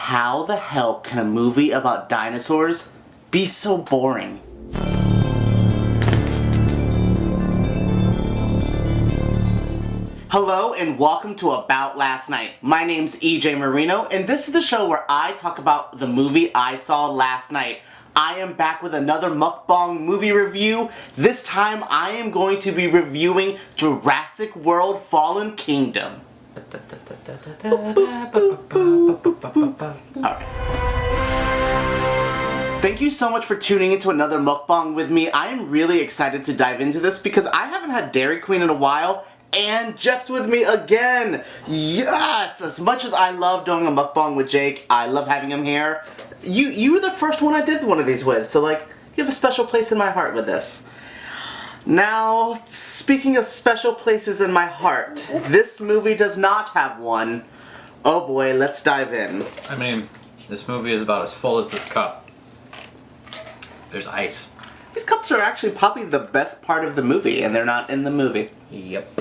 How the hell can a movie about dinosaurs be so boring? Hello and welcome to About Last Night. My name's EJ Moreno and this is the show where I talk about the movie I saw last night. I am back with another mukbang movie review. This time I am going to be reviewing Jurassic World Fallen Kingdom. Alright. Thank you so much for tuning into another mukbang with me. I am really excited to dive into this because I haven't had Dairy Queen in a while and Jeff's with me again. Yes! As much as I love doing a mukbang with Jake, I love having him here. You were the first one I did one of these with, so like, you have a special place in my heart with this. Now, speaking of special places in my heart, this movie does not have one. Oh boy, let's dive in. I mean, this movie is about as full as this cup. There's ice. These cups are actually probably the best part of the movie, and they're not in the movie. Yep.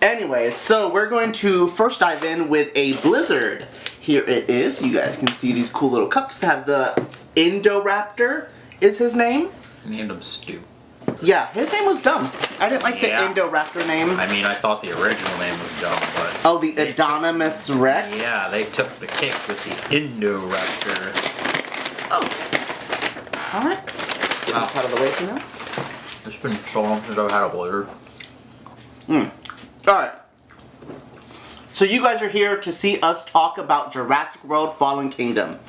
Anyway, so we're going to first dive in with a blizzard. Here it is. You guys can see these cool little cups that have the Indoraptor is his name. I named him Stu. Yeah, his name was dumb. I didn't like the Indoraptor name. I mean, I thought the original name was dumb, but... Oh, the Adonomus Rex? Yeah, they took the cake with the Indoraptor. Oh. Alright. Get this out of the way for now. It's been so long since I've had a blizzard. Alright. So you guys are here to see us talk about Jurassic World Fallen Kingdom.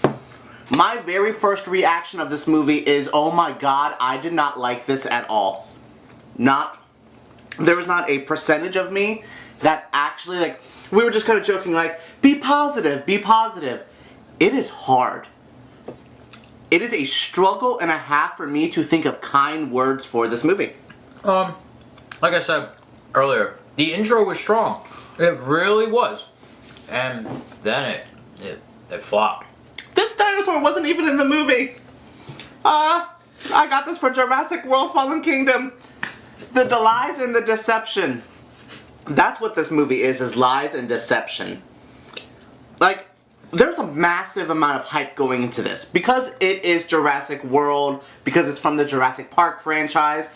My very first reaction of this movie is, oh my god, I did not like this at all. There was not a percentage of me that actually, like, we were just kind of joking, like, be positive, be positive. It is hard. It is a struggle and a half for me to think of kind words for this movie. Like I said earlier, the intro was strong. It really was. And then it flopped. This dinosaur wasn't even in the movie. I got this for Jurassic World Fallen Kingdom. The lies and the deception. That's what this movie is lies and deception. Like, there's a massive amount of hype going into this. Because it is Jurassic World, because it's from the Jurassic Park franchise,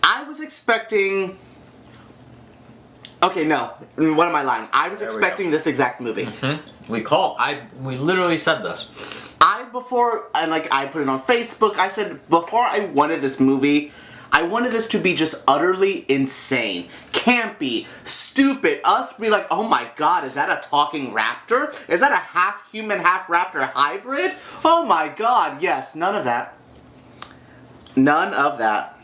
I was expecting... Okay, no. What am I lying? I was expecting this exact movie. We literally said this. I put it on Facebook, I said before I wanted this movie, I wanted this to be just utterly insane. Campy, stupid, us be like, oh my god, is that a talking raptor? Is that a half human, half raptor hybrid? Oh my god, yes, none of that. None of that.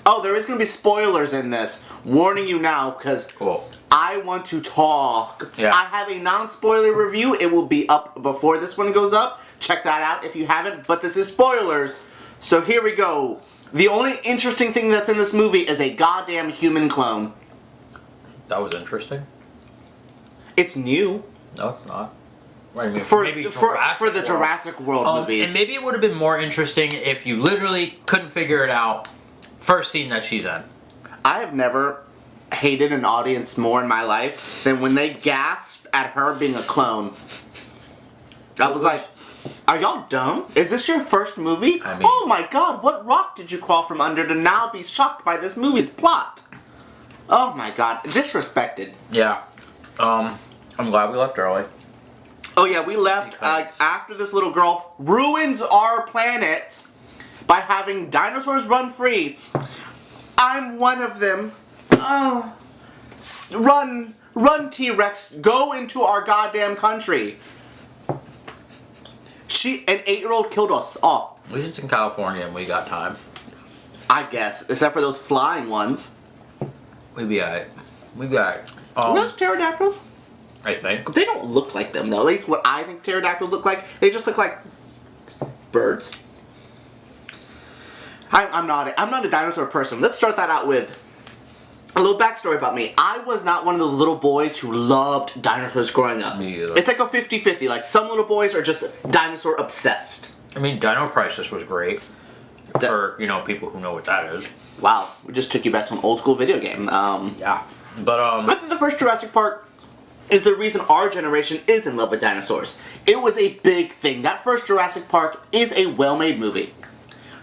Oh, there is going to be spoilers in this. Warning you now, because I want to talk. Yeah. I have a non-spoiler review. It will be up before this one goes up. Check that out if you haven't. But this is spoilers. So here we go. The only interesting thing that's in this movie is a goddamn human clone. That was interesting. It's new. No, it's not. What do you mean? For the World. Jurassic World movies. And maybe it would have been more interesting if you literally couldn't figure it out first scene that she's in. I have never hated an audience more in my life than when they gasped at her being a clone. I was like, are y'all dumb? Is this your first movie? I mean, oh my god, what rock did you crawl from under to now be shocked by this movie's plot? Oh my god, disrespected. Yeah. I'm glad we left early. Oh yeah, we left after this little girl ruins our planet by having dinosaurs run free. I'm one of them. Oh, run T-Rex, go into our goddamn country. An 8-year-old killed us all. At least it's in California and we got time. I guess, except for those flying ones. We'd be alright. Those pterodactyls? I think. They don't look like them though. At least what I think pterodactyls look like. They just look like birds. I'm not a dinosaur person. Let's start that out with a little backstory about me. I was not one of those little boys who loved dinosaurs growing up. Me either. It's like a 50-50. Like, some little boys are just dinosaur obsessed. I mean, Dino Crisis was great for, people who know what that is. Wow, we just took you back to an old school video game. Yeah. But, I think the first Jurassic Park is the reason our generation is in love with dinosaurs. It was a big thing. That first Jurassic Park is a well-made movie.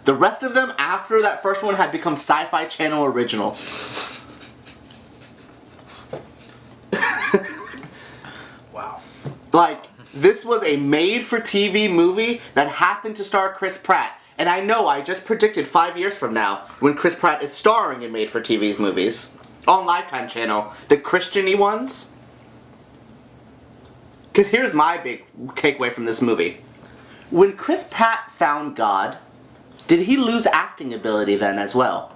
The rest of them, after that first one, had become Sci-Fi Channel originals. Wow. Like, this was a made-for-TV movie that happened to star Chris Pratt. And I know I just predicted 5 years from now when Chris Pratt is starring in made-for-TV's movies. On Lifetime Channel. The Christian-y ones. Because here's my big takeaway from this movie. When Chris Pratt found God, did he lose acting ability then as well?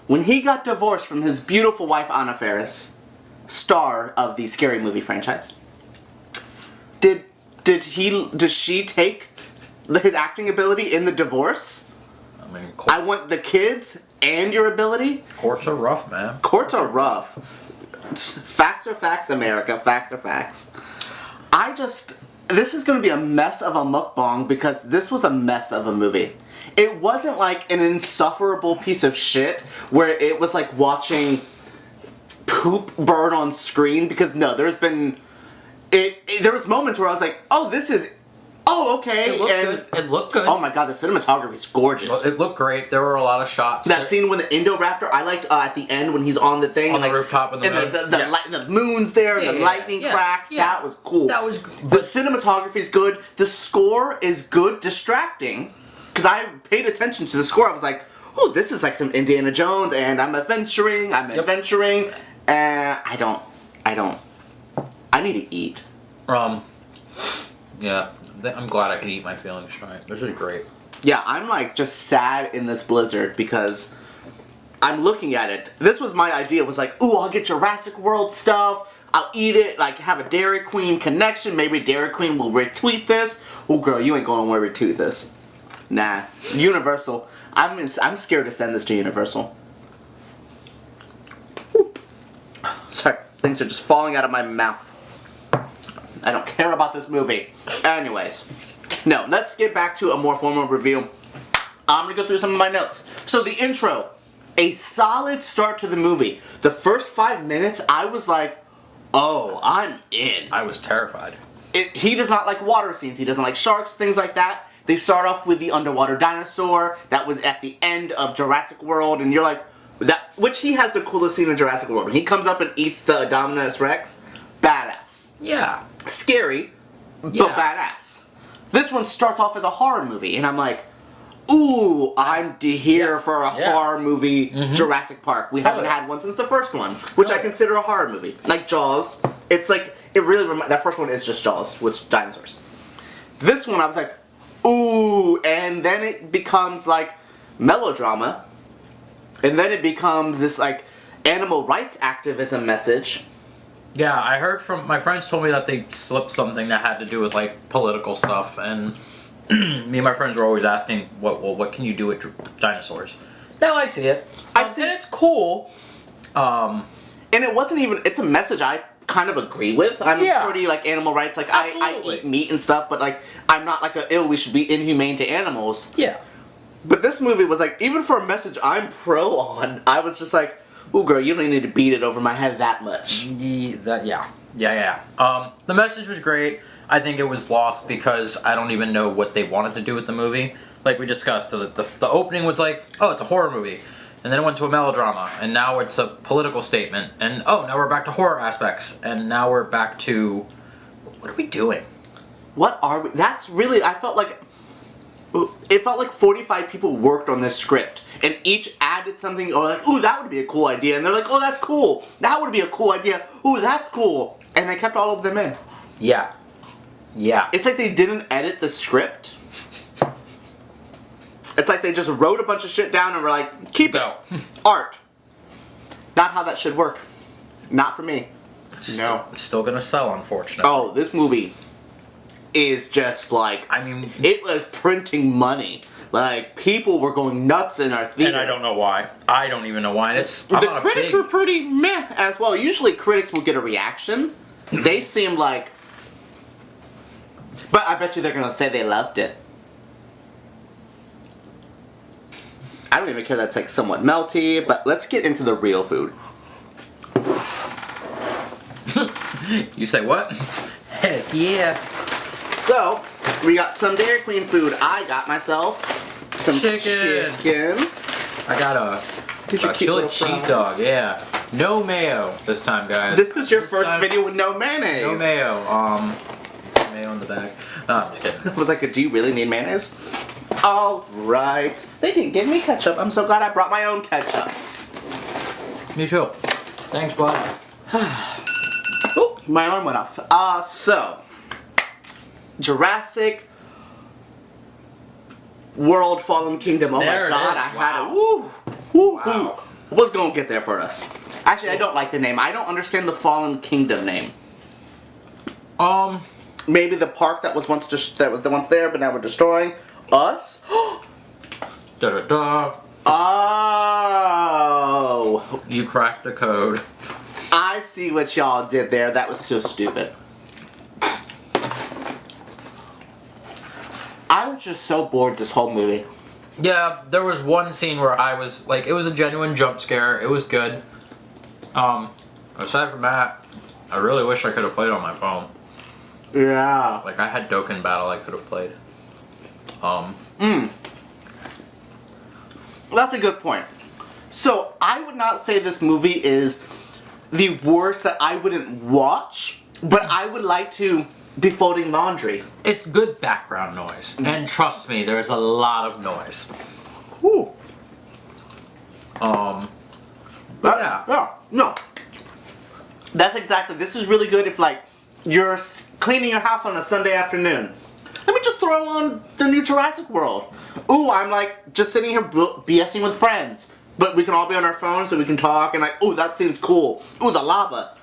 When he got divorced from his beautiful wife Anna Faris, star of the Scary Movie franchise, did she take his acting ability in the divorce? I mean, I want the kids and your ability? courts are rough, man. Courts are rough. Facts are facts, America. Facts are facts. This is going to be a mess of a mukbang because this was a mess of a movie. It wasn't like an insufferable piece of shit where it was like watching poop burn on screen, because no, there was moments where I was like, okay. It looked good. Oh my god, the cinematography is gorgeous. It looked great. There were a lot of shots. That scene when the Indoraptor, I liked at the end when he's on the thing. On the like, rooftop of the moon. The moon's there, Yeah, the yeah, lightning yeah, cracks. yeah. That was cool. The cinematography is good. The score is good, distracting. Because I paid attention to the score. I was like, oh, this is like some Indiana Jones, and I'm adventuring. I need to eat. Yeah. I'm glad I can eat my feelings tonight. This is great. Yeah, I'm like just sad in this blizzard because I'm looking at it. This was my idea, was like, ooh, I'll get Jurassic World stuff. I'll eat it, like have a Dairy Queen connection. Maybe Dairy Queen will retweet this. Oh girl, you ain't gonna want to retweet this. Nah. Universal. I'm scared to send this to Universal. Sorry, things are just falling out of my mouth. I don't care about this movie. Anyways. No, let's get back to a more formal review. I'm gonna go through some of my notes. So the intro, a solid start to the movie. The first 5 minutes, I was like, oh, I'm in. I was terrified. He does not like water scenes. He doesn't like sharks, things like that. They start off with the underwater dinosaur that was at the end of Jurassic World, and you're like, which he has the coolest scene in Jurassic World. When he comes up and eats the Dominus Rex, badass. Yeah. Scary, but badass. This one starts off as a horror movie, and I'm like, ooh, I'm here for a horror movie, Jurassic Park. We haven't had one since the first one, which I consider a horror movie. Like Jaws. It's like, it really that first one is just Jaws with dinosaurs. This one, I was like, ooh, and then it becomes like melodrama, and then it becomes this like animal rights activism message. Yeah, I heard from my friends told me that they slipped something that had to do with like political stuff, and me and my friends were always asking, what can you do with dinosaurs? Now I see it. I see, and it's cool. And it wasn't even. It's a message I kind of agree with. I'm pretty like animal rights. Like I eat meat and stuff, but like I'm not like we should be inhumane to animals. Yeah. But this movie was like, even for a message I'm pro on, I was just like, ooh, girl, you don't need to beat it over my head that much. Yeah. The message was great. I think it was lost because I don't even know what they wanted to do with the movie. Like we discussed, the opening was like, oh, it's a horror movie. And then it went to a melodrama. And now it's a political statement. And oh, now we're back to horror aspects. And now we're back to, what are we doing? What are we? That's really, it felt like 45 people worked on this script, and each added something, or like, ooh, that would be a cool idea, and they're like, oh, that's cool, that would be a cool idea, ooh, that's cool, and they kept all of them in. Yeah. It's like they didn't edit the script. It's like they just wrote a bunch of shit down and were like, keep it. Art. Not how that should work. Not for me. No. Still gonna sell, unfortunately. Oh, this movie is just like, I mean, it was printing money. Like, people were going nuts in our theater. And I don't know why. I don't even know why. The critics were pretty meh as well. Usually critics will get a reaction. They seem like, but I bet you they're gonna say they loved it. I don't even care that's like somewhat melty, but let's get into the real food. You say what? Heck yeah. So, we got some Dairy Queen food. I got myself some Chicken. I got a chili cheese dog, yeah. No mayo this time, guys. This is your first video with no mayonnaise. No mayo. Some mayo in the bag. No, I'm just kidding. I was like, do you really need mayonnaise? Alright. They didn't give me ketchup. I'm so glad I brought my own ketchup. Me too. Thanks, bud. Oh, my arm went off. So, Jurassic World Fallen Kingdom. Oh there my god, I had it. Woo! Woo! Wow. What's gonna get there for us? Actually, I don't like the name. I don't understand the Fallen Kingdom name. Maybe the park that was once that was the once there, but now we're destroying us. Da da da. Oh! You cracked the code. I see what y'all did there. That was so stupid. I was just so bored this whole movie. Yeah, there was one scene where I was like, it was a genuine jump scare. It was good. Aside from that, I really wish I could have played on my phone. Yeah. Like, I had Dokkan Battle I could have played. That's a good point. So, I would not say this movie is the worst that I wouldn't watch, but I would like to be folding laundry. It's good background noise. And trust me, there's a lot of noise. Ooh. Yeah. No. That's exactly, this is really good if, like, you're cleaning your house on a Sunday afternoon. Let me just throw on the new Jurassic World. Ooh, I'm like just sitting here BSing with friends. But we can all be on our phones so we can talk and like, ooh, that seems cool. Ooh, the lava.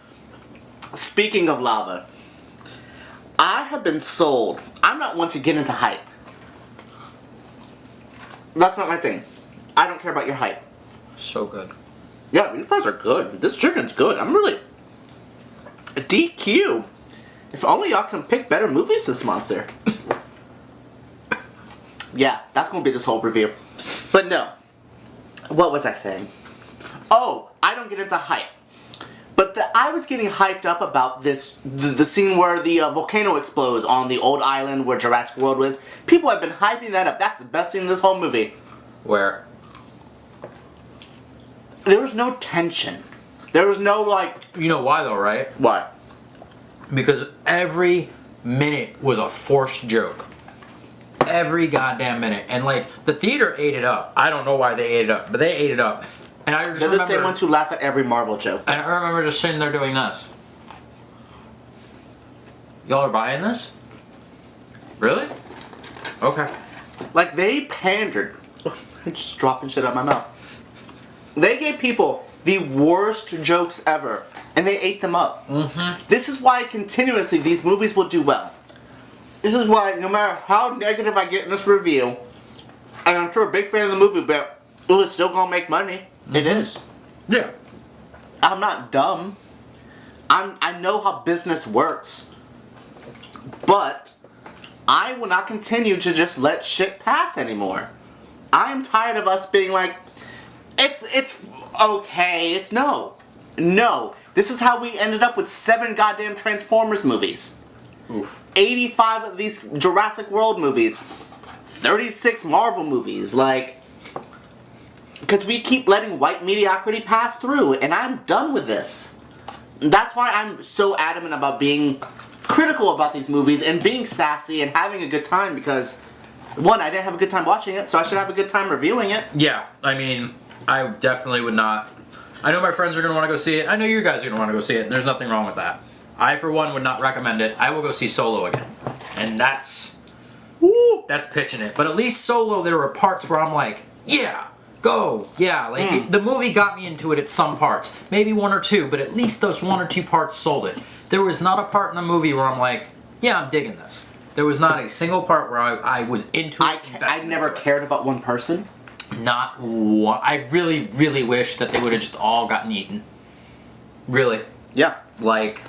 Speaking of lava, I have been sold. I'm not one to get into hype. That's not my thing. I don't care about your hype. So good. Yeah, these fries are good. This chicken's good. I'm really... DQ. If only y'all can pick better movies to sponsor. Yeah, that's gonna be this whole review. But no. What was I saying? Oh, I don't get into hype. But I was getting hyped up about this, the scene where the volcano explodes on the old island where Jurassic World was. People have been hyping that up. That's the best scene in this whole movie. Where? There was no tension. There was no, like... You know why though, right? Why? Because every minute was a forced joke. Every goddamn minute. And like, the theater ate it up. I don't know why they ate it up, but they ate it up. And I just They're the same ones who laugh at every Marvel joke. And I remember just sitting there doing this. Y'all are buying this? Really? Okay. Like, they pandered. I'm just dropping shit out of my mouth. They gave people the worst jokes ever, and they ate them up. Mm-hmm. This is why continuously these movies will do well. This is why no matter how negative I get in this review, and I'm sure a big fan of the movie, but it's still gonna make money. Mm-hmm. It is. Yeah. I'm not dumb. I know how business works. But I will not continue to just let shit pass anymore. I am tired of us being like, it's okay. It's no. This is how we ended up with 7 goddamn Transformers movies. Oof. 85 of these Jurassic World movies. 36 Marvel movies. Like, because we keep letting white mediocrity pass through, and I'm done with this. That's why I'm so adamant about being critical about these movies and being sassy and having a good time, because, one, I didn't have a good time watching it, so I should have a good time reviewing it. Yeah, I mean, I definitely would not. I know my friends are going to want to go see it. I know you guys are going to want to go see it. There's nothing wrong with that. I, for one, would not recommend it. I will go see Solo again. And that's pitching it. But at least Solo, there were parts where I'm like, yeah, go, yeah. Like, the movie got me into it at some parts. Maybe 1 or 2, but at least those 1 or 2 parts sold it. There was not a part in the movie where I'm like, yeah, I'm digging this. There was not a single part where I was into it. I never cared about one person. Not one. I really, really wish that they would have just all gotten eaten. Really. Yeah. Like,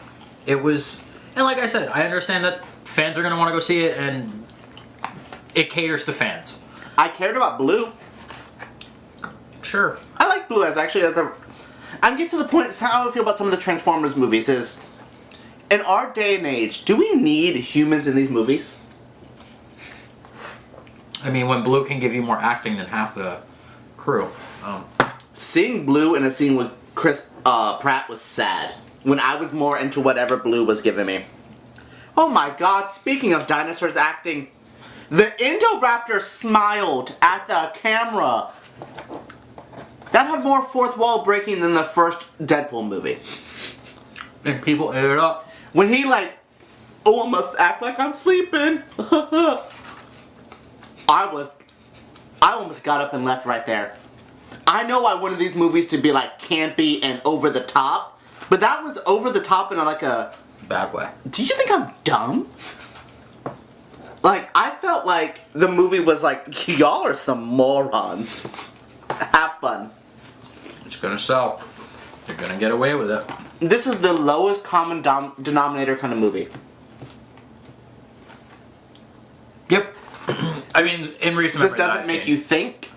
it was... And like I said, I understand that fans are going to want to go see it, and it caters to fans. I cared about Blue. Sure. I like Blue as actually as a... I'm getting to the point, it's how I feel about some of the Transformers movies is... In our day and age, do we need humans in these movies? I mean, when Blue can give you more acting than half the crew. Seeing Blue in a scene with Chris Pratt was sad. When I was more into whatever Blue was giving me. Oh my god, speaking of dinosaurs acting, the Indoraptor smiled at the camera. That had more fourth wall breaking than the first Deadpool movie. And people ate it up. When he like, oh, I'm gonna act like I'm sleeping. I almost got up and left right there. I know I wanted these movies to be like campy and over the top, but that was over the top in like a bad way. Do you think I'm dumb? Like, I felt like the movie was like, y'all are some morons. Have fun. It's gonna sell. You're gonna get away with it. This is the lowest common denominator kind of movie. Yep. I mean, in recent This doesn't make you think.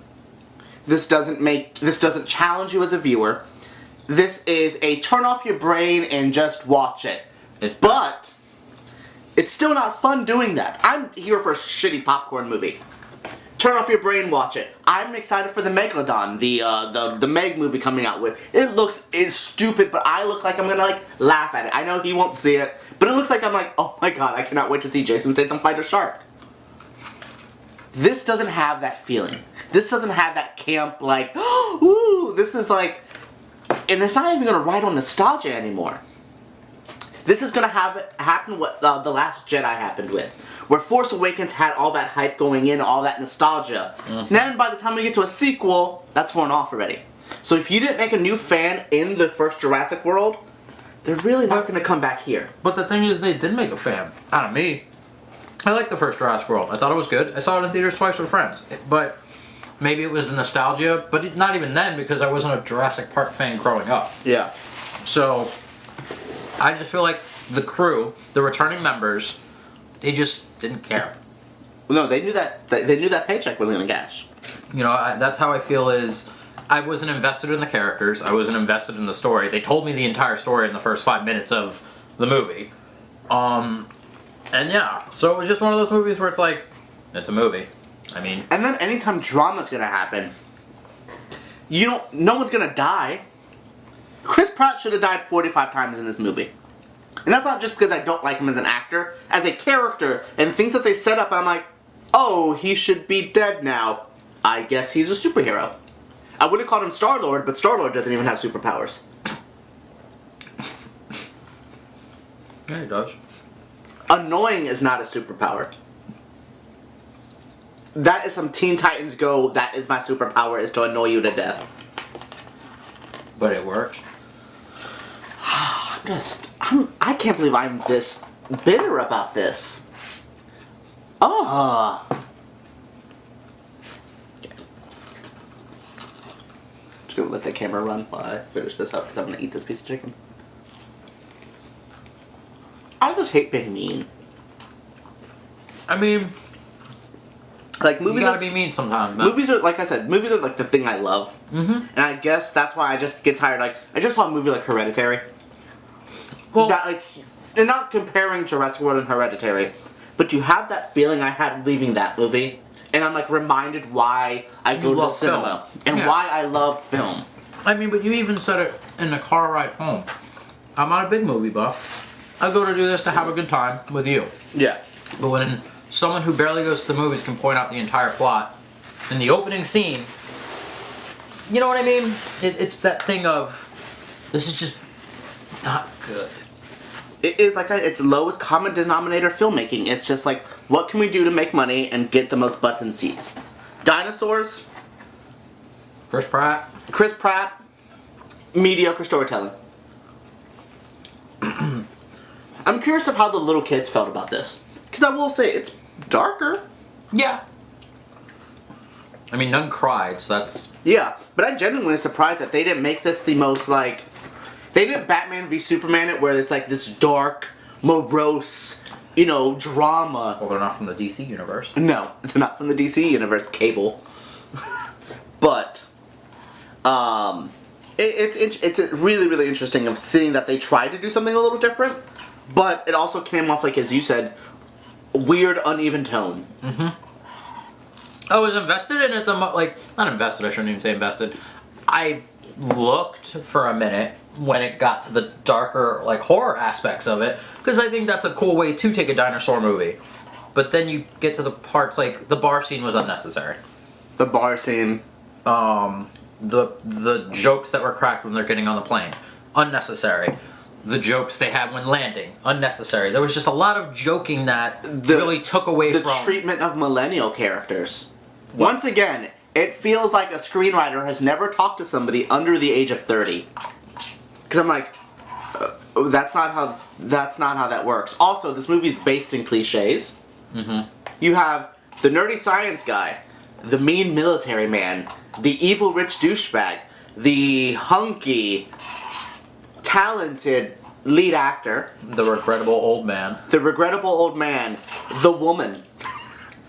This doesn't challenge you as a viewer. This is a turn off your brain and just watch it. But it's still not fun doing that. I'm here for a shitty popcorn movie. Turn off your brain, watch it. I'm excited for the Megalodon, the Meg movie coming out with. It's stupid, but I look like I'm gonna like laugh at it. I know he won't see it, but it looks like I'm like, oh my god, I cannot wait to see Jason Statham fight a shark. This doesn't have that feeling. This doesn't have that camp like, ooh, this is like, and it's not even gonna ride on nostalgia anymore. This is gonna have it happen what The Last Jedi happened with, where Force Awakens had all that hype going in, all that nostalgia. Then by the time we get to a sequel, that's worn off already. So if you didn't make a new fan in the first Jurassic World, they're really not gonna come back here. But the thing is, they did make a fan out of me. I liked the first Jurassic World. I thought it was good. I saw it in theaters twice with friends. But maybe it was the nostalgia, but not even then, because I wasn't a Jurassic Park fan growing up. Yeah. So I just feel like the crew, the returning members, they just didn't care. No, they knew that paycheck wasn't gonna cash. You know, that's how I feel is I wasn't invested in the characters. I wasn't invested in the story. They told me the entire story in the first 5 minutes of the movie. And yeah, so it was just one of those movies where it's like, it's a movie. I mean... And then anytime drama's gonna happen, no one's gonna die. Chris Pratt should have died 45 times in this movie. And that's not just because I don't like him as an actor. As a character, and things that they set up, I'm like, oh, he should be dead now. I guess he's a superhero. I would have called him Star-Lord, but Star-Lord doesn't even have superpowers. Yeah, he does. Annoying is not a superpower. That is some Teen Titans Go, that is my superpower, is to annoy you to death. But it works. I can't believe I'm this bitter about this. Oh. Just gonna let the camera run while I finish this up because I'm gonna eat this piece of chicken. I just hate being mean. I mean, like movies, you gotta be mean sometimes, man. Movies are, like I said, movies are like the thing I love. And I guess that's why I just get tired. Like, I just saw a movie like Hereditary. Well, that, like, and not comparing Jurassic World and Hereditary, but you have that feeling I had leaving that movie, and I'm like reminded why I go to the cinema and why I love film. I mean, but you even said it in the car ride home. I'm not a big movie buff. I go to do this to have a good time with you. Yeah. But when someone who barely goes to the movies can point out the entire plot in the opening scene, you know what I mean? It's that thing of, this is just not good. It is like it's lowest common denominator filmmaking. It's just like, what can we do to make money and get the most butts in seats? Dinosaurs. Chris Pratt. Mediocre storytelling. I'm curious of how the little kids felt about this. Because I will say, it's darker. Yeah. I mean, none cried, so that's... Yeah, but I genuinely surprised that they didn't make this the most, like... They didn't Batman v Superman it, where it's like this dark, morose, drama. Well, they're not from the DC universe. No, they're not from the DC universe, Cable. But, it's really, really interesting of seeing that they tried to do something a little different, but it also came off, like, as you said, weird, uneven tone. I was invested in it not invested, I shouldn't even say invested. I looked for a minute when it got to the darker, like, horror aspects of it, because I think that's a cool way to take a dinosaur movie. But then you get to the parts, like, the bar scene was unnecessary. The bar scene. The jokes that were cracked when they're getting on the plane, unnecessary. The jokes they had when landing, unnecessary. There was just a lot of joking that really took away from... The treatment of millennial characters. Once again, it feels like a screenwriter has never talked to somebody under the age of 30. Because I'm like, that's not how that works. Also, this movie's based in cliches. You have the nerdy science guy, the mean military man, the evil rich douchebag, the hunky, talented lead actor, the regrettable old man, the woman,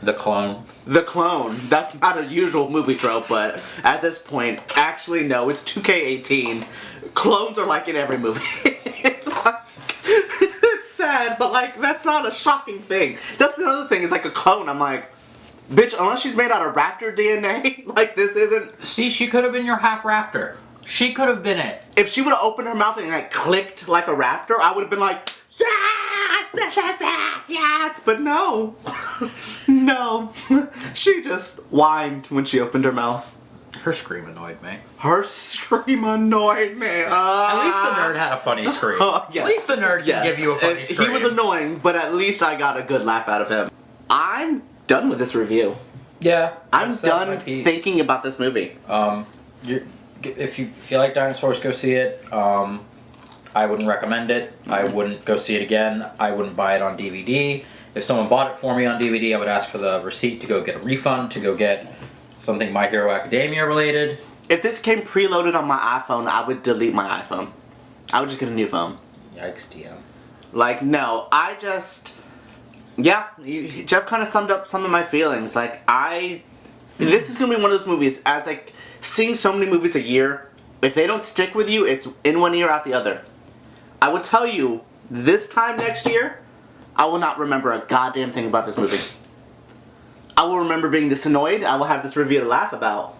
the clone. The clone. That's not a usual movie trope, but at this point, actually no, it's 2K18. Clones are like in every movie. It's sad, but like that's not a shocking thing. That's another thing. It's like a clone. I'm like, bitch, unless she's made out of raptor DNA, like this isn't. See, she could have been your half raptor. She could have been it. If she would have opened her mouth and like clicked like a raptor, I would have been like, yes, this is it, yes. But no, no, she just whined when she opened her mouth. Her scream annoyed me. Her scream annoyed me. At least the nerd had a funny scream. Yes. At least the nerd can give you a funny scream. He was annoying, but at least I got a good laugh out of him. I'm done with this review. Yeah. I'm done thinking about this movie. If you like dinosaurs, go see it. I wouldn't recommend it. I wouldn't go see it again. I wouldn't buy it on DVD. If someone bought it for me on DVD, I would ask for the receipt to go get a refund, to go get something My Hero Academia related. If this came preloaded on my iPhone, I would delete my iPhone. I would just get a new phone. Yikes, DM. Like, no, I just... Yeah, Jeff kind of summed up some of my feelings. Like, this is going to be one of those movies, as like, seeing so many movies a year, if they don't stick with you, it's in one ear, out the other. I will tell you, this time next year, I will not remember a goddamn thing about this movie. I will remember being this annoyed. I will have this review to laugh about.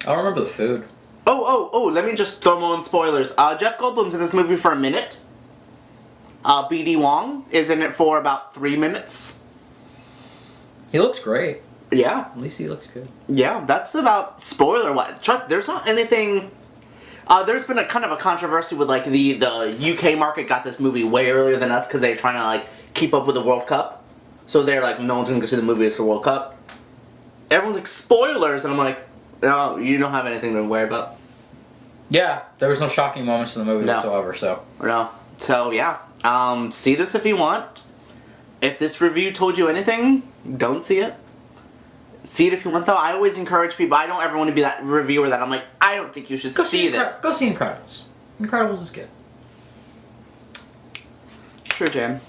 I'll remember the food. Oh, let me just throw more in spoilers. Jeff Goldblum's in this movie for a minute. B.D. Wong is in it for about 3 minutes. He looks great. Yeah. At least he looks good. Yeah, that's about spoiler-wise. There's not anything... there's been a kind of a controversy with, like, the UK market got this movie way earlier than us because they're trying to, like, keep up with the World Cup. So they're like, no one's going to go see the movie, it's the World Cup. Everyone's like, spoilers! And I'm like, no, you don't have anything to worry about. Yeah, there was no shocking moments in the movie whatsoever, so. No. So, yeah. See this if you want. If this review told you anything, don't see it. See it if you want, though. I always encourage people. I don't ever want to be that reviewer that I'm like, I don't think you should see this. Go see Incredibles. Incredibles is good. Sure, Jan.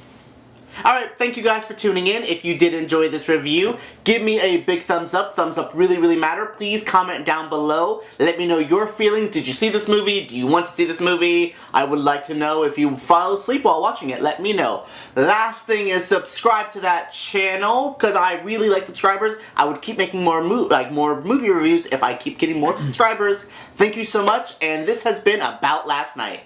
Alright, thank you guys for tuning in. If you did enjoy this review, give me a big thumbs up. Thumbs up really, really matter. Please comment down below. Let me know your feelings. Did you see this movie? Do you want to see this movie? I would like to know. If you fall asleep while watching it, let me know. Last thing is subscribe to that channel, because I really like subscribers. I would keep making more movie reviews if I keep getting more subscribers. Thank you so much, and this has been About Last Night.